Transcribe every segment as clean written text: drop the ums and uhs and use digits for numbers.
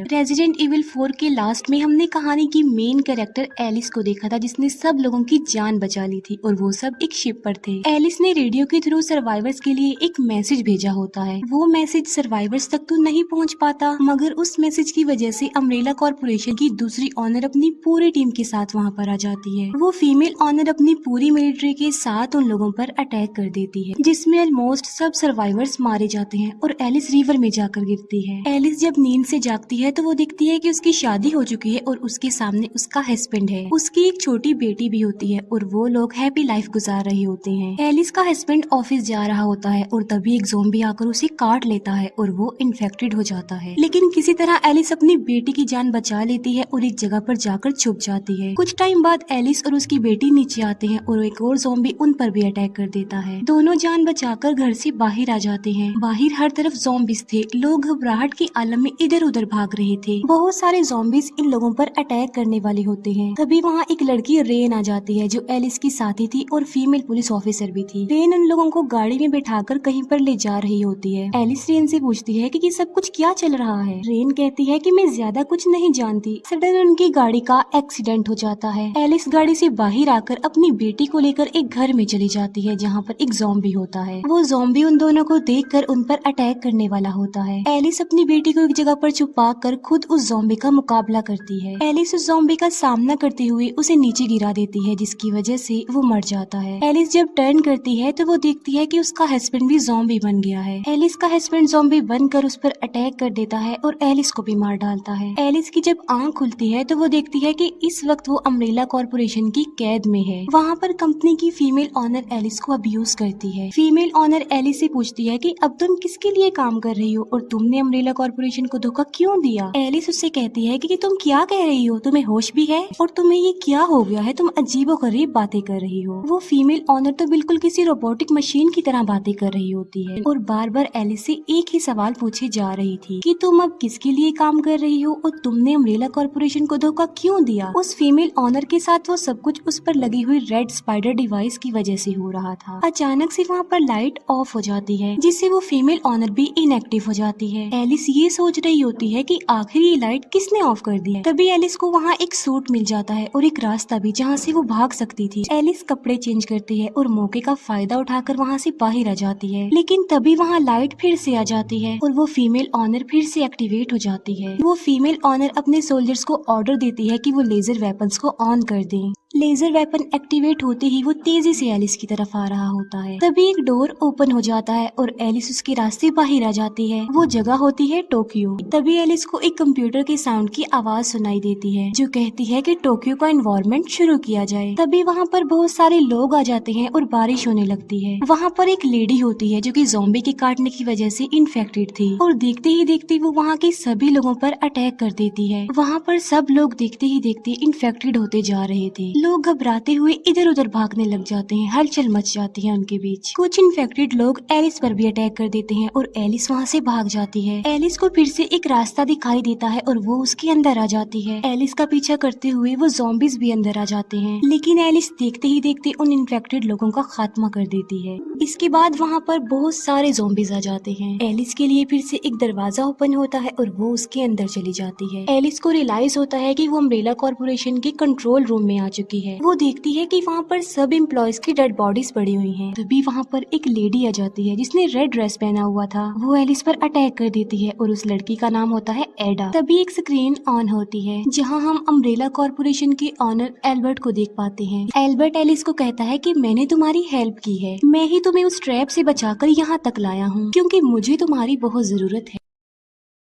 Resident evil 4 के last में हमने कहानी की मेन कैरेक्टर एलिस को देखा था, जिसने सब लोगों की जान बचा ली थी और वो सब एक शिप पर थे। एलिस ने रेडियो के थ्रू सर्वाइवर्स के लिए एक मैसेज भेजा होता है। वो मैसेज सर्वाइवर्स तक तो नहीं पहुंच पाता, मगर उस मैसेज की वजह से अम्ब्रेला कॉर्पोरेशन की दूसरी ऑनर अपनी पूरी टीम के साथ वहाँ पर आ जाती है। वो फीमेल ऑनर अपनी पूरी मिलिट्री के साथ उन लोगों पर अटैक कर देती है, जिसमें ऑलमोस्ट सब सर्वाइवर्स मारे जाते हैं और एलिस रिवर में जाकर गिरती है। एलिस जब नींद से जागती है तो वो देखती है कि उसकी शादी हो चुकी है और उसके सामने उसका हस्बैंड है। उसकी एक छोटी बेटी भी होती है और वो लोग हैप्पी लाइफ गुजार रहे होते हैं। एलिस का हस्बैंड ऑफिस जा रहा होता है और तभी एक ज़ॉम्बी आकर उसे काट लेता है और वो इन्फेक्टेड हो जाता है। लेकिन किसी तरह एलिस अपनी बेटी की जान बचा लेती है और एक जगह पर जाकर छुप जाती है। कुछ टाइम बाद एलिस और उसकी बेटी नीचे आते हैं और एक और ज़ॉम्बी उन पर भी अटैक कर देता है। दोनों जान बचाकर घर से बाहर आ जाते हैं। बाहर हर तरफ ज़ॉम्बीज थे। लोग घबराहट के आलम में इधर उधर भाग रहे थे। बहुत सारे ज़ॉम्बीज इन लोगों पर अटैक करने वाले होते हैं। तभी वहाँ एक लड़की रेन आ जाती है जो एलिस की साथी थी और फीमेल पुलिस ऑफिसर भी थी। रेन उन लोगों को गाड़ी में बैठाकर कहीं पर ले जा रही होती है। एलिस रेन से पूछती है कि ये सब कुछ क्या चल रहा है। रेन कहती है कि मैं ज्यादा कुछ नहीं जानती। सडन उनकी गाड़ी का एक्सीडेंट हो जाता है। एलिस गाड़ी से बाहर आकर अपनी बेटी को लेकर एक घर में चली जाती है जहाँ पर एक ज़ॉम्बी होता है। वो ज़ॉम्बी उन दोनों को देखकर उन पर अटैक करने वाला होता है। एलिस अपनी बेटी को एक जगह पर छुपा कर खुद उस ज़ॉम्बी का मुकाबला करती है। एलिस उस ज़ॉम्बी का सामना करते हुए उसे नीचे गिरा देती है, जिसकी वजह से वो मर जाता है। एलिस जब टर्न करती है तो वो देखती है कि उसका हस्बैंड भी ज़ॉम्बी बन गया है। एलिस का हस्बैंड ज़ॉम्बी बनकर उस पर अटैक कर देता है और एलिस को भी मार डालता है। एलिस की जब आंख खुलती है तो वो देखती है कि इस वक्त वो अम्ब्रेला कॉर्पोरेशन की कैद में है। वहाँ पर कंपनी की फीमेल ऑनर एलिस को अब्यूज करती है। फीमेल ऑनर एलिस से पूछती है कि अब तुम किसके लिए काम कर रही हो और तुमने अम्ब्रेला कॉर्पोरेशन को धोखा क्यों दिया। एलिस उससे कहती है कि तुम क्या कह रही हो, तुम्हें होश भी है और तुम्हें ये क्या हो गया है, तुम अजीबोगरीब बातें कर रही हो। वो फीमेल ऑनर तो बिल्कुल किसी रोबोटिक मशीन की तरह बातें कर रही होती है और बार बार एलिस से एक ही सवाल पूछे जा रही थी कि तुम अब किसके लिए काम कर रही हो और तुमने अम्ब्रेला कॉर्पोरेशन को धोखा क्यों दिया। उस फीमेल ऑनर के साथ वो सब कुछ उस पर लगी हुई रेड स्पाइडर डिवाइस की वजह से हो रहा था। अचानक से वहाँ पर लाइट ऑफ हो जाती है, जिससे वो फीमेल ऑनर भी इनएक्टिव हो जाती है। एलिस ये सोच रही होती है कि आखिर ये लाइट किसने ऑफ कर दी है। तभी एलिस को वहाँ एक सूट मिल जाता है और एक रास्ता भी जहाँ से वो भाग सकती थी। एलिस कपड़े चेंज करती है और मौके का फायदा उठाकर वहाँ से बाहर आ जाती है। लेकिन तभी वहाँ लाइट फिर से आ जाती है और वो फीमेल ऑनर फिर से एक्टिवेट हो जाती है। वो फीमेल ऑनर अपने सोल्जर्स को ऑर्डर देती है कि वो लेजर वेपन्स को ऑन कर दें। लेजर वेपन एक्टिवेट होते ही वो तेजी से एलिस की तरफ आ रहा होता है। तभी एक डोर ओपन हो जाता है और एलिस उसके रास्ते बाहर आ जाती है। वो जगह होती है टोक्यो। तभी एलिस को एक कंप्यूटर के साउंड की आवाज सुनाई देती है जो कहती है कि टोक्यो का एनवायरनमेंट शुरू किया जाए। तभी वहाँ पर बहुत सारे लोग आ जाते हैं और बारिश होने लगती है। वहाँ पर एक लेडी होती है जो कि ज़ॉम्बी के काटने की वजह से इन्फेक्टेड थी और देखते ही देखते वो वहाँ के सभी लोगों पर अटैक कर देती है। वहाँ पर सब लोग देखते ही देखते इन्फेक्टेड होते जा रहे थे। लोग घबराते हुए इधर उधर भागने लग जाते हैं। हलचल मच जाती है उनके बीच। कुछ इन्फेक्टेड लोग एलिस पर भी अटैक कर देते हैं और एलिस वहाँ से भाग जाती है। एलिस को फिर से एक रास्ता दिखाई देता है और वो उसके अंदर आ जाती है। एलिस का पीछा करते हुए वो ज़ॉम्बीज भी अंदर आ जाते हैं, लेकिन एलिस देखते ही देखते उन इन्फेक्टेड लोगों का खात्मा कर देती है। इसके बाद वहाँ पर बहुत सारे ज़ॉम्बीज आ जाते हैं। एलिस के लिए फिर से एक दरवाजा ओपन होता है और वो उसके अंदर चली जाती है। एलिस को रियलाइज होता है कि वो अम्ब्रेला कॉर्पोरेशन के कंट्रोल रूम में आ चुकी है। वो देखती है कि वहाँ पर सब एम्प्लॉयज की डेड बॉडीज पड़ी हुई हैं। तभी वहाँ पर एक लेडी आ जाती है जिसने रेड ड्रेस पहना हुआ था। वो एलिस पर अटैक कर देती है और उस लड़की का नाम होता है एडा। तभी एक स्क्रीन ऑन होती है जहाँ हम अम्ब्रेला कॉर्पोरेशन के ऑनर एल्बर्ट को देख पाते हैं। एल्बर्ट एलिस को कहता है कि मैंने तुम्हारी हेल्प की है, मैं ही तुम्हें उस ट्रैप से बचाकर यहाँ तक लाया हूँ क्योंकि मुझे तुम्हारी बहुत जरूरत है।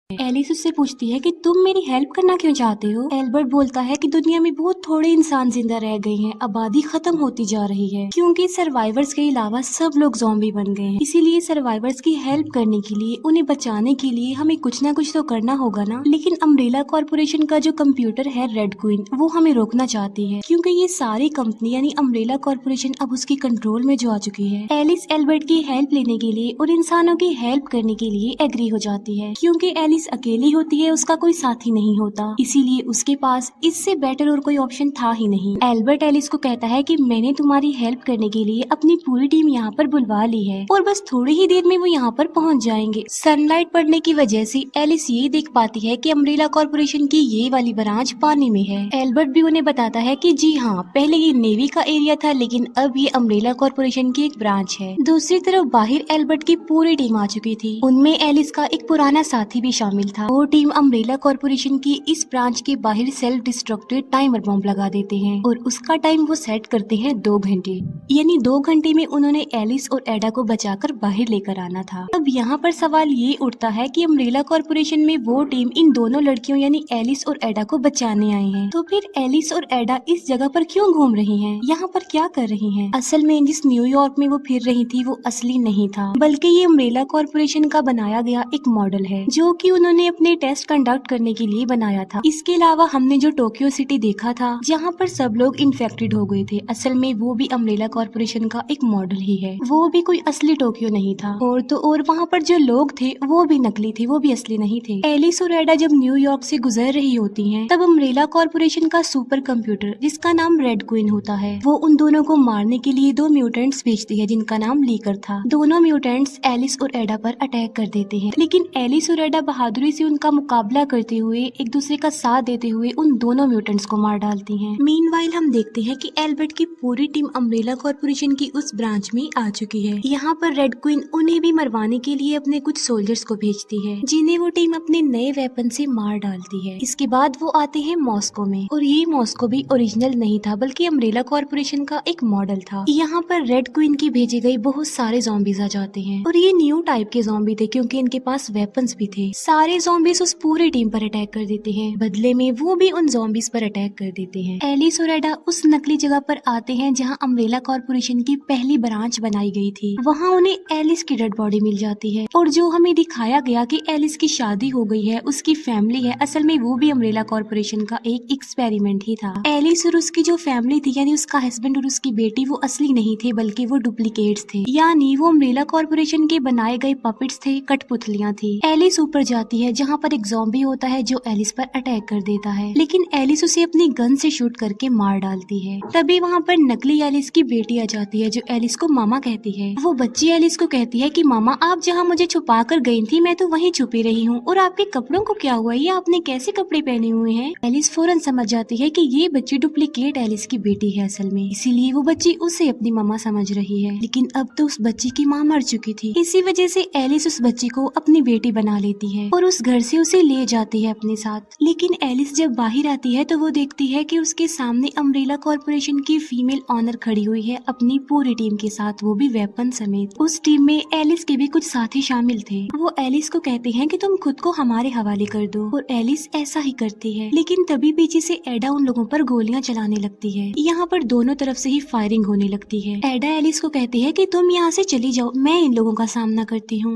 एलिस उससे पूछती है कि तुम मेरी हेल्प करना क्यों चाहते हो। एल्बर्ट बोलता है कि दुनिया में बहुत थोड़े इंसान जिंदा रह गए हैं, आबादी खत्म होती जा रही है क्योंकि सर्वाइवर्स के अलावा सब लोग ज़ॉम्बी बन गए हैं। इसीलिए सर्वाइवर्स की हेल्प करने के लिए, उन्हें बचाने के लिए हमें कुछ ना कुछ तो करना होगा ना। लेकिन अम्ब्रेला कॉर्पोरेशन का जो कंप्यूटर है रेड क्वीन, वो हमें रोकना चाहती है क्योंकि ये सारी कंपनी यानी अम्ब्रेला कॉर्पोरेशन अब उसके कंट्रोल में जो आ चुकी है। एलिस एल्बर्ट की हेल्प लेने के लिए और इंसानों की हेल्प करने के लिए एग्री हो जाती है क्योंकि एलिस एलिस अकेली होती है, उसका कोई साथी नहीं होता, इसीलिए उसके पास इससे बेटर और कोई ऑप्शन था ही नहीं। एल्बर्ट एलिस को कहता है कि मैंने तुम्हारी हेल्प करने के लिए अपनी पूरी टीम यहाँ पर बुलवा ली है और बस थोड़ी ही देर में वो यहाँ पर पहुँच जाएंगे। सनलाइट पड़ने की वजह से एलिस ये देख पाती है कि अम्ब्रेला कॉर्पोरेशन की ये वाली ब्रांच पानी में है। एल्बर्ट भी उन्हें बताता है कि जी हाँ, पहले ये नेवी का एरिया था, लेकिन अब ये अम्ब्रेला कॉर्पोरेशन की एक ब्रांच है। दूसरी तरफ बाहर एल्बर्ट की पूरी टीम आ चुकी थी, उनमें एलिस का एक पुराना साथी भी शामिल था। वो टीम अम्ब्रेला कॉर्पोरेशन की इस ब्रांच के बाहर सेल्फ डिस्ट्रक्टेड टाइमर बॉम्ब लगा देते हैं और उसका टाइम वो सेट करते हैं 2 घंटे, यानी 2 घंटे में उन्होंने एलिस और एडा को बचाकर बाहर लेकर आना था। अब यहाँ पर सवाल ये उठता है कि अम्ब्रेला कॉर्पोरेशन में वो टीम इन दोनों लड़कियों यानी एलिस और एडा को बचाने आए हैं, तो फिर एलिस और एडा इस जगह पर क्यों घूम रही हैं? यहाँ पर क्या कर रही हैं? असल में जिस न्यूयॉर्क में वो फिर रही थी वो असली नहीं था, बल्कि ये अम्ब्रेला कॉर्पोरेशन का बनाया गया एक मॉडल है जो कि उन्होंने अपने टेस्ट कंडक्ट करने के लिए बनाया था। इसके अलावा हमने जो टोक्यो सिटी देखा था जहाँ पर सब लोग इन्फेक्टेड हो गए थे, असल में वो भी अम्ब्रेला कॉर्पोरेशन का एक मॉडल ही है, वो भी कोई असली टोक्यो नहीं था। और तो और वहाँ पर जो लोग थे वो भी नकली थे, वो भी असली नहीं थे। एलिस और एडा जब न्यूयॉर्क से गुजर रही होती हैं, तब अम्ब्रेला कॉर्पोरेशन का सुपर कंप्यूटर जिसका नाम रेड क्वीन होता है, वो उन दोनों को मारने के लिए 2 म्यूटेंट्स भेजती है जिनका नाम लीकर था। दोनों म्यूटेंट्स एलिस और एडा पर अटैक कर देते हैं, लेकिन एलिस और एडा बहादुरी से उनका मुकाबला करते हुए एक दूसरे का साथ देते हुए उन दोनों म्यूटेंट्स को मार डालती हैं। मीनवाइल हम देखते हैं कि एल्बर्ट की पूरी टीम अम्ब्रेला कॉर्पोरेशन की उस ब्रांच में आ चुकी है। यहाँ पर रेड क्वीन उन्हें भी मरवाने के लिए अपने कुछ सोल्जर्स को भेजती है, जिन्हें वो टीम अपने नए वेपन से मार डालती है। इसके बाद वो आते हैं मॉस्को में, और ये मॉस्को भी ओरिजिनल नहीं था बल्कि अम्ब्रेला कॉर्पोरेशन का एक मॉडल था। यहाँ पर रेड क्वीन की भेजे गए बहुत सारे ज़ॉम्बीज आ जाते हैं, और ये न्यू टाइप के ज़ॉम्बी थे क्योंकि इनके पास वेपन्स भी थे। सारे ज़ॉम्बीज उस पूरी टीम पर अटैक कर देते हैं, बदले में वो भी उन ज़ॉम्बीज पर अटैक कर देते हैं। एलिस और एडा उस नकली जगह पर आते हैं जहाँ अम्ब्रेला कॉर्पोरेशन की पहली ब्रांच बनाई गई थी। वहाँ उन्हें एलिस की डेड बॉडी मिल जाती है, और जो हमें दिखाया गया कि एलिस की शादी हो गई है, उसकी फैमिली है, असल में वो भी अम्ब्रेला कॉर्पोरेशन का एक एक्सपेरिमेंट ही था। एलिस और उसकी जो फैमिली थी यानी उसका हस्बैंड और उसकी बेटी वो असली नहीं थे बल्कि वो डुप्लीकेट्स थे, यानी वो अम्ब्रेला कॉर्पोरेशन के बनाए गए पपेट्स थे, कठपुतलियां थी। एलिस ऊपर जाती है जहाँ पर एक ज़ॉम्बी होता है जो एलिस पर अटैक कर देता है, लेकिन एलिस उसे अपनी गन से शूट करके मार डालती है। तभी वहाँ पर नकली एलिस की बेटी आ जाती है जो एलिस को मामा कहती है। वो बच्ची एलिस को कहती है कि मामा, आप जहाँ मुझे छुपा कर गई थी मैं तो वहीं छुपी रही हूँ, और आपके कपड़ों को क्या हुआ, ये आपने कैसे कपड़े पहने हुए हैं? एलिस फौरन समझ जाती है कि ये बच्ची डुप्लीकेट एलिस की बेटी है असल में, इसीलिए वो बच्ची उसे अपनी मामा समझ रही है। लेकिन अब तो उस बच्ची की माँ मर चुकी थी, इसी वजह से एलिस उस बच्ची को अपनी बेटी बना लेती है और उस घर से उसे ले जाती है अपने साथ। लेकिन एलिस जब बाहर आती है तो वो देखती है कि उसके सामने अम्ब्रेला कॉर्पोरेशन की फीमेल ऑनर खड़ी हुई है अपनी पूरी टीम के साथ, वो भी वेपन समेत। उस टीम में एलिस के भी कुछ साथी शामिल थे। वो एलिस को कहते हैं कि तुम खुद को हमारे हवाले कर दो, और एलिस ऐसा ही करती है। लेकिन तभी पीछे से एडा उन लोगों पर गोलियां चलाने लगती है। यहाँ पर दोनों तरफ से ही फायरिंग होने लगती है। एडा एलिस को कहती है कि तुम यहाँ से चली जाओ, मैं इन लोगों का सामना करती हूँ।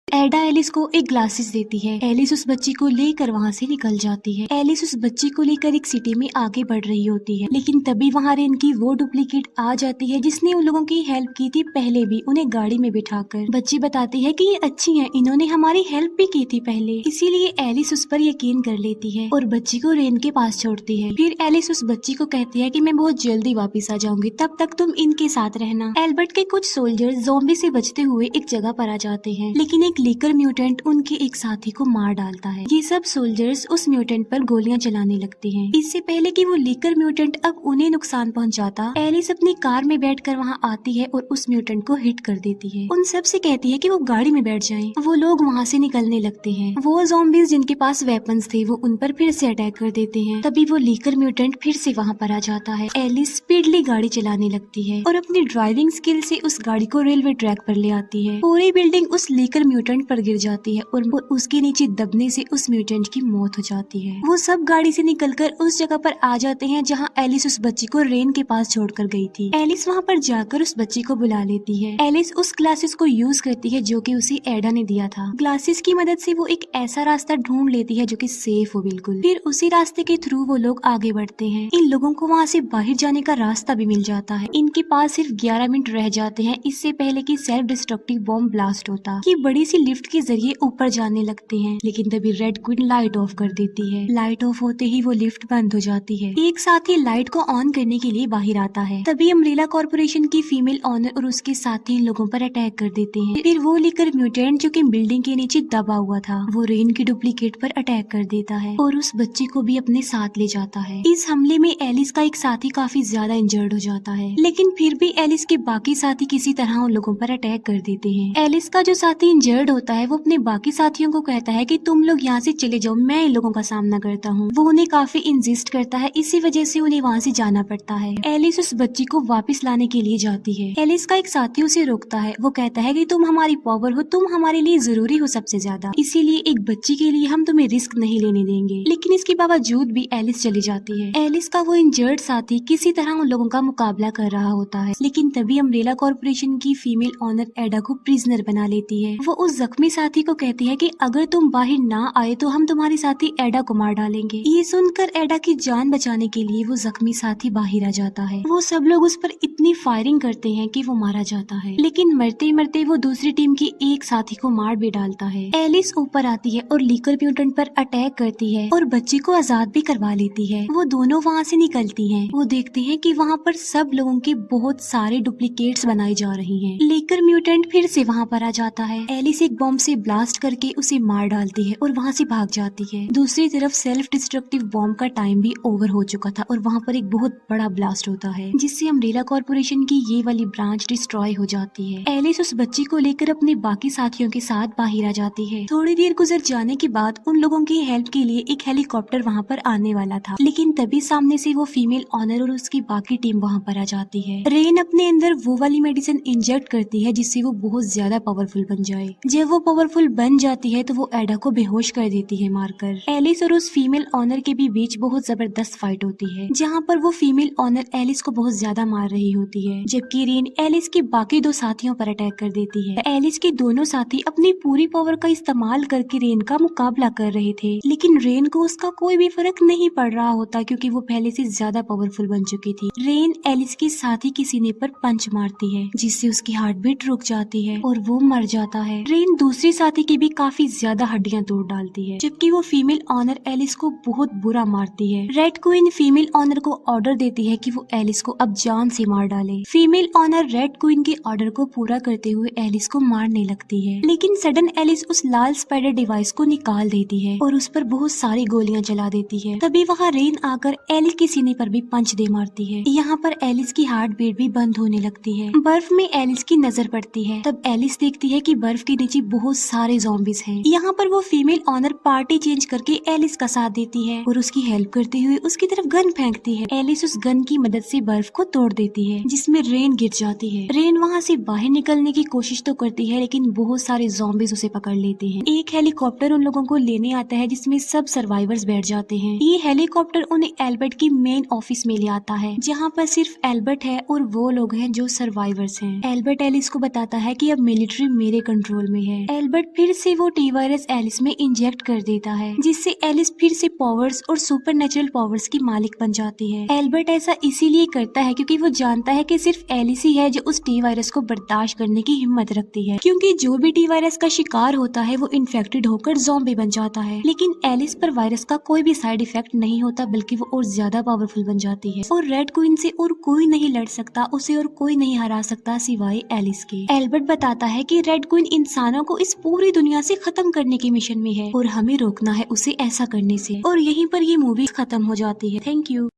एडा एलिस को एक ग्लासेस देती है। एलिस उस बच्ची को लेकर वहाँ से निकल जाती है। एलिस उस बच्ची को लेकर एक सिटी में आगे बढ़ रही होती है, लेकिन तभी वहाँ रेन की वो डुप्लीकेट आ जाती है जिसने उन लोगों की हेल्प की थी पहले भी, उन्हें गाड़ी में बिठाकर। बच्ची बताती है कि ये अच्छी हैं, इन्होंने हमारी हेल्प भी की थी पहले, इसीलिए एलिस उस पर यकीन कर लेती है और बच्ची को रेन के पास छोड़ती है। फिर एलिस उस बच्ची को कहती है कि मैं बहुत जल्दी वापस आ जाऊंगी, तब तक तुम इनके साथ रहना। एल्बर्ट के कुछ सोल्जर ज़ॉम्बी से बचते हुए एक जगह पर आ जाते हैं, लेकिन एक लीकर म्यूटेंट उनके एक साथी को मार डालता है। ये सब सोल्जर्स उस म्यूटेंट पर गोलियां चलाने लगते हैं। इससे पहले कि वो लीकर म्यूटेंट अब उन्हें नुकसान पहुंचाता, एलिस अपनी कार में बैठकर वहां आती है और उस म्यूटेंट को हिट कर देती है। उन सब से कहती है कि वो गाड़ी में बैठ जाएं। वो लोग वहां से निकलने लगते हैं। वो ज़ॉम्बीज जिनके पास वेपन्स थे वो उन पर फिर से अटैक कर देते हैं। तभी वो लीकर म्यूटेंट फिर से वहाँ पर आ जाता है। एलिस स्पीडली गाड़ी चलाने लगती है और अपनी ड्राइविंग स्किल से उस गाड़ी को रेलवे ट्रैक पर ले आती है। पूरी बिल्डिंग उस लीकर म्यूटेंट पर गिर जाती है और उसके नीचे दबने से उस म्यूटेंट की मौत हो जाती है। वो सब गाड़ी से निकलकर उस जगह पर आ जाते हैं जहाँ एलिस उस बच्ची को रेन के पास छोड़कर गई थी। एलिस वहाँ पर जाकर उस बच्ची को बुला लेती है। एलिस उस ग्लासेस को यूज करती है जो कि उसे एडा ने दिया था। ग्लासेस की मदद से वो एक ऐसा रास्ता ढूंढ लेती है जो कि सेफ हो बिल्कुल। फिर उसी रास्ते के थ्रू वो लोग आगे बढ़ते हैं। इन लोगों को वहाँ से बाहर जाने का रास्ता भी मिल जाता है। इनके पास सिर्फ 11 मिनट रह जाते हैं इससे पहले कि सेल्फ डिस्ट्रक्टिव बॉम्ब ब्लास्ट होता। ये बड़ी सी लिफ्ट के जरिए ऊपर जाने लगते हैं, लेकिन तभी रेड क्वीन लाइट ऑफ कर देती है। लाइट ऑफ होते ही वो लिफ्ट बंद हो जाती है। एक साथी लाइट को ऑन करने के लिए बाहर आता है। तभी अम्ब्रेला कॉर्पोरेशन की फीमेल ऑनर और उसके साथी इन लोगों पर अटैक कर देते हैं। फिर वो लेकर म्यूटेंट जो कि बिल्डिंग के नीचे दबा हुआ था, वो रेन की डुप्लीकेट पर अटैक कर देता है और उस बच्ची को भी अपने साथ ले जाता है। इस हमले में एलिस का एक साथी काफी ज्यादा इंजर्ड हो जाता है, लेकिन फिर भी एलिस के बाकी साथी किसी तरह उन लोगों पर अटैक कर देते हैं। एलिस का जो साथी इंजर्ड होता है वो अपने बाकी साथियों को कहता है कि तुम लोग यहाँ से चले जाओ, मैं इन लोगों का सामना करता हूँ। वो उन्हें काफी इंसिस्ट करता है, इसी वजह से उन्हें वहाँ से जाना पड़ता है। एलिस उस बच्ची को वापस लाने के लिए जाती है। एलिस का एक साथी उसे रोकता है। वो कहता है कि तुम हमारी पावर हो, तुम हमारे लिए जरूरी हो सबसे ज्यादा, इसीलिए एक बच्ची के लिए हम तुम्हें रिस्क नहीं लेने देंगे। लेकिन इसके बावजूद भी एलिस चली जाती है। एलिस का वो इंजर्ड साथी किसी तरह उन लोगों का मुकाबला कर रहा होता है, लेकिन तभी अम्ब्रेला कॉर्पोरेशन की फीमेल ऑनर एडा को प्रिजनर बना लेती है। वो उस जख्मी साथी को कहती है कि अगर तुम बाहर ना आए तो हम तुम्हारे साथी एडा को मार डालेंगे। ये सुनकर एडा की जान बचाने के लिए वो जख्मी साथी बाहर आ जाता है। वो सब लोग उस पर इतनी फायरिंग करते हैं कि वो मारा जाता है, लेकिन मरते मरते वो दूसरी टीम की एक साथी को मार भी डालता है। एलिस ऊपर आती है और लीकर म्यूटेंट पर अटैक करती है और बच्ची को आजाद भी करवा लेती है। वो दोनों वहाँ से निकलती हैं। वो देखते हैं कि वहाँ पर सब लोगों के बहुत सारे डुप्लीकेट्स बनाई जा रही हैं। लीकर म्यूटेंट फिर से वहाँ पर आ जाता है। एलिस एक बॉम्ब से ब्लास्ट करके उसे मार डालती है और वहाँ से भाग जाती है। दूसरी तरफ सेल्फ डिस्ट्रक्टिव बॉम्ब का टाइम भी ओवर हो चुका था और वहाँ पर एक बहुत बड़ा ब्लास्ट होता है, जिससे अम्ब्रेला कॉर्पोरेशन की ये वाली ब्रांच डिस्ट्रॉय हो जाती है। एलिस उस बच्ची को लेकर अपने बाकी साथियों के साथ बाहर आ जाती है। थोड़ी देर गुजर जाने के बाद उन लोगों की हेल्प के लिए एक हेलीकॉप्टर वहाँ पर आने वाला था, लेकिन तभी सामने से वो फीमेल ऑनर और उसकी बाकी टीम वहाँ पर आ जाती है। रेन अपने अंदर वो वाली मेडिसिन इंजेक्ट करती है जिससे वो बहुत ज्यादा पावरफुल बन जाए। जब वो पावरफुल बन जाती है तो वो एडा को बेहोश कर देती है मारकर। एलिस और उस फीमेल ऑनर के भी बीच बहुत जबरदस्त फाइट होती है, जहाँ पर वो फीमेल ऑनर एलिस को बहुत ज्यादा मार रही होती है, जबकि रेन एलिस के बाकी दो साथियों पर अटैक कर देती है। एलिस के दोनों साथी अपनी पूरी पावर का इस्तेमाल करके रेन का मुकाबला कर रहे थे, लेकिन रेन को उसका कोई भी फर्क नहीं पड़ रहा होता क्योंकि वो पहले से ज्यादा पावरफुल बन चुकी थी। रेन एलिस के साथी के सीने पर पंच मारती है, जिससे उसकी हार्ट बीट रुक जाती है और वो मर जाता है। रेन दूसरी साथी की भी काफी ज्यादा हड्डियां तोड़ डालती है, जबकि वो फीमेल ऑनर एलिस को बहुत बुरा मारती है। रेड क्वीन फीमेल ऑनर को ऑर्डर देती है कि वो एलिस को अब जान से मार डाले। फीमेल ऑनर रेड क्वीन के ऑर्डर को पूरा करते हुए एलिस को मारने लगती है, लेकिन सडन एलिस उस लाल स्पाइडर डिवाइस को निकाल देती है और उस पर बहुत सारी गोलियां चला देती है। तभी वहाँ रेन आकर एलिस के सीने पर भी पंच दे मारती है। यहाँ पर एलिस की हार्ट बीट भी बंद होने लगती है। बर्फ में एलिस की नजर पड़ती है, तब एलिस देखती है कि बर्फ के नीचे बहुत सारे ज़ॉम्बीज हैं। यहाँ पर वो फीमेल ऑनर पार्टी चेंज करके एलिस का साथ देती है और उसकी हेल्प करते हुए उसकी तरफ गन फेंकती है। एलिस उस गन की मदद से बर्फ को तोड़ देती है, जिसमें रेन गिर जाती है। रेन वहाँ से बाहर निकलने की कोशिश तो करती है, लेकिन बहुत सारे ज़ॉम्बीज उसे पकड़ लेते हैं। एक हेलीकॉप्टर उन लोगों को लेने आता है, जिसमें सब सर्वाइवर्स बैठ जाते हैं। ये हेलीकॉप्टर उन्हें एल्बर्ट की मेन ऑफिस में ले आता है, जहाँ पर सिर्फ एल्बर्ट है और वो लोग हैं जो सर्वाइवर्स हैं। एल्बर्ट एलिस को बताता है कि अब मिलिट्री मेरे कंट्रोल में है। एल्बर्ट फिर से वो टी वायरस एलिस में इंजेक्ट कर देता है, जिससे एलिस फिर से पावर्स और सुपरनेचुरल पावर्स की मालिक बन जाती है। एल्बर्ट ऐसा इसीलिए करता है क्योंकि वो जानता है कि सिर्फ एलिस ही है जो उस टी वायरस को बर्दाश्त करने की हिम्मत रखती है, क्योंकि जो भी टी वायरस का शिकार होता है वो इन्फेक्टेड होकर ज़ॉम्बी बन जाता है। लेकिन एलिस पर वायरस का कोई भी साइड इफेक्ट नहीं होता, बल्कि वो और ज्यादा पावरफुल बन जाती है और रेड क्वीन से और कोई नहीं लड़ सकता, उसे और कोई नहीं हरा सकता सिवाय एलिस के। एल्बर्ट बताता है कि रेड क्वीन इंसानों को इस पूरी दुनिया से खत्म करने के मिशन में है और हमें रोकना है उसे ऐसा करने से। और यहीं पर ये मूवी खत्म हो जाती है। Thank you.